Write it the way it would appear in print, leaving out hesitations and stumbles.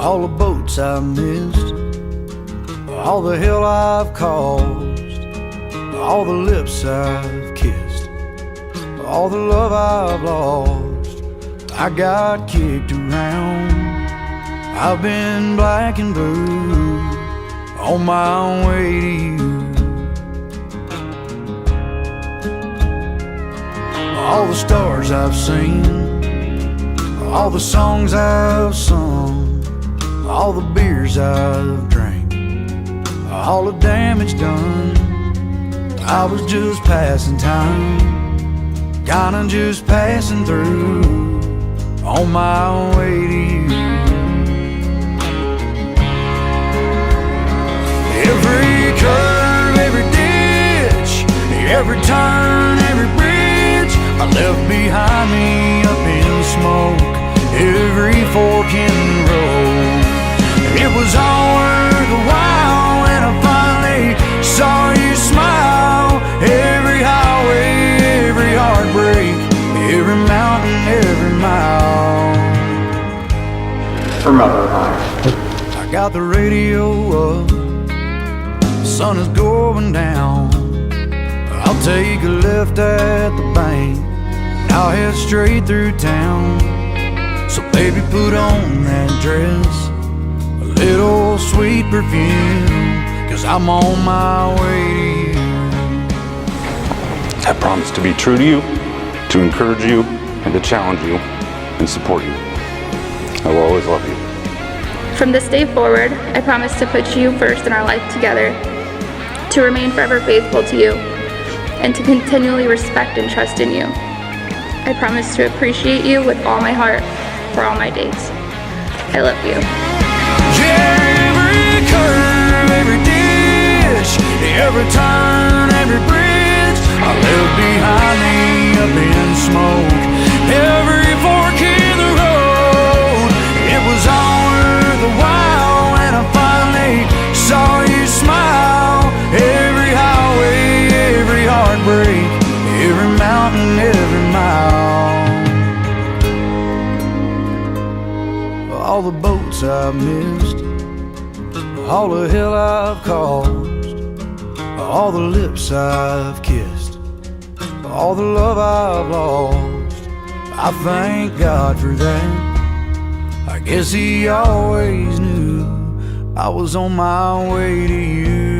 all the boats I've missed, all the hell I've caused, all the lips I've kissed, all the love I've lost. I got kicked around, I've been black and blue on my way to you. All the stars I've seen, all the songs I've sung, all the beers I've drank, all the damage done. I was just passing time, kinda just passing through on my way to you. Every curve, every ditch, every turn, every bridge I left behind me up in smoke, every fork in the road. It was all worth a while when I finally saw you smile. Every highway, every heartbreak, every mountain, every mile. Her mother and I got the radio up, the sun is going down. I'll take a left at the bank, and I'll head straight through town. So baby, put on that dress, a little sweet perfume, 'cause I'm on my way to you. I promise to be true to you, to encourage you, and to challenge you and support you. I will always love you. From this day forward, I promise to put you first in our life together, to remain forever faithful to you, and to continually respect and trust in you. I promise to appreciate you with all my heart for all my days. I love you. Every curve, every ditch, every turn, every bridge I left behind me up in smoke, every fork in the road. It was all worth a while when I finally saw you smile. Every highway, every heartbreak, every mountain, every mile. All the boats I've missed, all the hell I've caused, all the lips I've kissed, all the love I've lost. I thank God for that. I guess He always knew I was on my way to you.